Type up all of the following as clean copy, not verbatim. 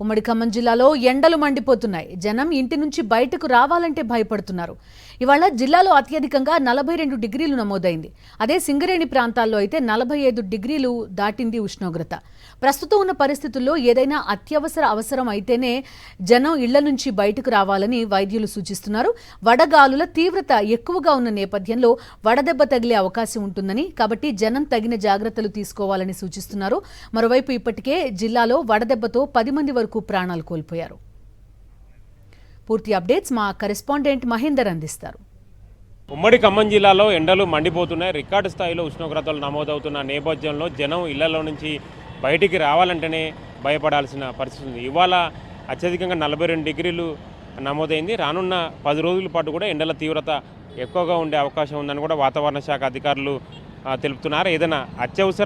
ఉమ్మడి ఖమ్మం జిల్లాలో ఎండలు మండిపోతున్నాయి. జనం ఇంటి నుంచి బయటకు రావాలంటే భయపడుతున్నారు. ఇవాళ జిల్లాలో అత్యధికంగా 42 డిగ్రీలు నమోదైంది. అదే సింగరేణి ప్రాంతాల్లో అయితే 45 డిగ్రీలు దాటింది ఉష్ణోగ్రత. ప్రస్తుతం ఉన్న పరిస్థితుల్లో ఏదైనా అవసరం అయితేనే జనం ఇళ్ల నుంచి బయటకు రావాలని వైద్యులు సూచిస్తున్నారు. వడగాలుల తీవ్రత ఎక్కువగా ఉన్న నేపథ్యంలో వడదెబ్బ తగిలే అవకాశం ఉంటుందని, కాబట్టి జనం తగిన జాగ్రత్తలు తీసుకోవాలని సూచిస్తున్నారు. మరోవైపు ఇప్పటికే జిల్లాలో వడదెబ్బతో 10 మంది వరకు ప్రాణాలు కోల్పోయారు. పూర్తి అప్డేట్స్ మా కరెస్పాండెంట్ మహేందర్ అందిస్తారు. ఉమ్మడి ఖమ్మం జిల్లాలో ఎండలు మండిపోతున్నాయి. రికార్డు స్థాయిలో ఉష్ణోగ్రతలు నమోదవుతున్న నేపథ్యంలో జనం ఇళ్లలో నుంచి బయటికి రావాలంటేనే భయపడాల్సిన పరిస్థితి ఉంది. ఇవాళ అత్యధికంగా 42 డిగ్రీలు నమోదైంది. రానున్న 10 రోజుల పాటు కూడా ఎండల తీవ్రత ఎక్కువగా ఉండే అవకాశం ఉందని కూడా వాతావరణ శాఖ అధికారులు తెలుపుతున్నారు. ఏదైనా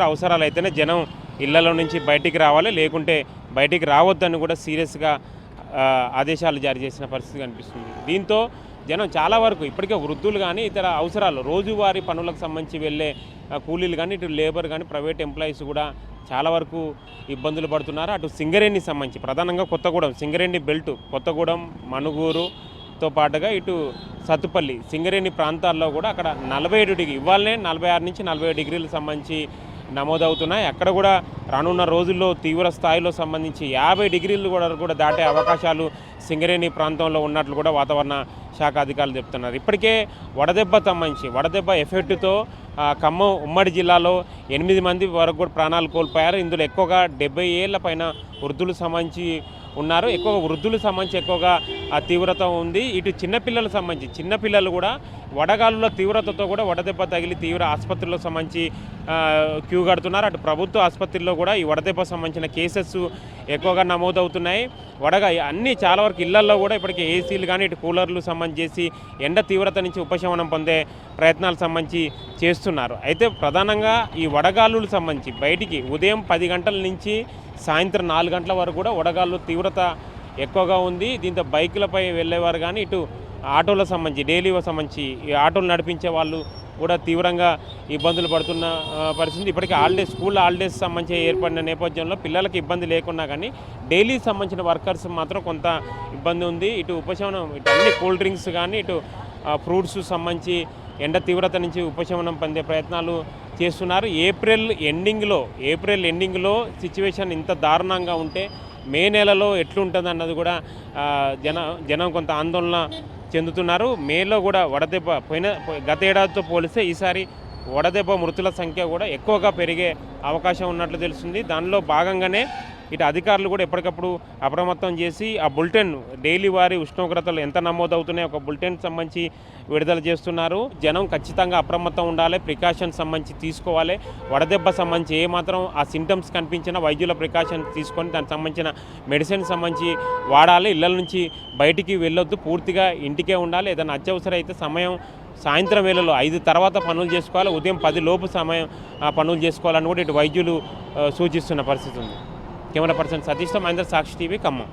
అవసరాలు అయితేనే జనం ఇళ్లలో నుంచి బయటికి రావాలి, లేకుంటే బయటికి రావద్దని కూడా సీరియస్గా ఆదేశాలు జారీ చేసిన పరిస్థితి కనిపిస్తుంది. దీంతో జనం చాలా వరకు ఇప్పటికే వృద్ధులు కానీ ఇతర అవసరాలు రోజువారీ పనులకు సంబంధించి వెళ్ళే కూలీలు కానీ ఇటు లేబర్ కానీ ప్రైవేట్ ఎంప్లాయీస్ కూడా చాలా వరకు ఇబ్బందులు పడుతున్నారు. అటు సింగరేణి సంబంధించి ప్రధానంగా కొత్తగూడెం సింగరేణి బెల్ట్ కొత్తగూడెం మనుగూరుతో పాటుగా ఇటు సత్తుపల్లి సింగరేణి ప్రాంతాల్లో కూడా అక్కడ 47 డిగ్రీ ఇవాళనే 46 నుంచి 47 డిగ్రీలకు సంబంధించి నమోదవుతున్నాయి. అక్కడ కూడా రానున్న రోజుల్లో తీవ్ర స్థాయిలో సంబంధించి 50 డిగ్రీలు కూడా దాటే అవకాశాలు సింగరేణి ప్రాంతంలో ఉన్నట్లు కూడా వాతావరణ శాఖ అధికారులు చెప్తున్నారు. ఇప్పటికే వడదెబ్బ ఎఫెక్ట్తో ఖమ్మం ఉమ్మడి జిల్లాలో 8 మంది వరకు కూడా ప్రాణాలు కోల్పోయారు. ఇందులో ఎక్కువగా 70 ఏళ్ల పైన వృద్ధులు సంబంధించి ఉన్నారు. వృద్ధులు సంబంధించి ఎక్కువగా ఆ తీవ్రత ఉంది. ఇటు చిన్నపిల్లలు కూడా వడగాలుల తీవ్రతతో కూడా వడదెబ్బ తగిలి తీవ్ర ఆసుపత్రులకు సంబంధించి క్యూ కడుతున్నారు. అటు ప్రభుత్వ ఆసుపత్రుల్లో కూడా ఈ వడదెబ్బ సంబంధించిన కేసెస్ ఎక్కువగా నమోదవుతున్నాయి. అన్ని చాలా వరకు ఇళ్లల్లో కూడా ఇప్పటికే ఏసీలు కానీ ఇటు కూలర్లు సంబంధించి ఎండ తీవ్రత నుంచి ఉపశమనం పొందే ప్రయత్నాలు సంబంధించి చేస్తున్నారు. అయితే ప్రధానంగా ఈ వడగాలులకు సంబంధించి బయటికి ఉదయం 10 గంటల నుంచి సాయంత్రం 4 గంటల వరకు కూడా వడగాలు తీవ్రత ఎక్కువగా ఉంది. దీంతో బైకులపై వెళ్ళేవారు కానీ ఇటు ఆటోలకు సంబంధించి డైలీకి సంబంధించి ఈ ఆటోలు నడిపించే వాళ్ళు కూడా తీవ్రంగా ఇబ్బందులు పడుతున్న పరిస్థితి. ఇప్పటికీ స్కూల్ హాలిడేస్ సంబంధించి ఏర్పడిన నేపథ్యంలో పిల్లలకి ఇబ్బంది లేకున్నా కానీ డైలీ సంబంధించిన వర్కర్స్ మాత్రం కొంత ఇబ్బంది ఉంది. ఇటు ఉపశమనం ఇటు అన్ని కూల్ డ్రింక్స్ కానీ ఇటు ఫ్రూట్స్ సంబంధించి ఎండ తీవ్రత నుంచి ఉపశమనం పొందే ప్రయత్నాలు చేస్తున్నారు. ఏప్రిల్ ఎండింగ్లో సిచ్యువేషన్ ఇంత దారుణంగా ఉంటే మే నెలలో ఎట్లుంటుంది అన్నది కూడా జనం కొంత ఆందోళన చెందుతున్నారు. మేలో కూడా వడదెబ్బ గత ఏడాదితో పోలిస్తే ఈసారి వడదెబ్బ మృతుల సంఖ్య కూడా ఎక్కువగా పెరిగే అవకాశం ఉన్నట్లు తెలుస్తుంది. దానిలో భాగంగానే ఇటు అధికారులు కూడా ఎప్పటికప్పుడు అప్రమత్తం చేసి ఆ బులెటిన్ డైలీ వారి ఉష్ణోగ్రతలు ఎంత నమోదవుతున్నాయో ఒక బులెటిన్ సంబంధించి విడుదల చేస్తున్నారు. జనం ఖచ్చితంగా అప్రమత్తం ఉండాలి, ప్రికాషన్స్ సంబంధించి తీసుకోవాలి. వడదెబ్బ సంబంధించి ఏమాత్రం ఆ సింటమ్స్ కనిపించినా వైద్యుల ప్రికాషన్స్ తీసుకొని దానికి సంబంధించిన మెడిసిన్ సంబంధించి వాడాలి. ఇళ్ల నుంచి బయటికి వెళ్ళొద్దు, పూర్తిగా ఇంటికే ఉండాలి. ఏదైనా అత్యవసరం అయితే సాయంత్రం వేళలో 5 తర్వాత పనులు చేసుకోవాలి, ఉదయం 10 లోపు పనులు చేసుకోవాలని కూడా ఇటు వైద్యులు సూచిస్తున్న పరిస్థితి ఉంది. కెమెరా పర్సన్ సతీష్తో మహేందర్, సాక్షి టీవీ, ఖమ్మం.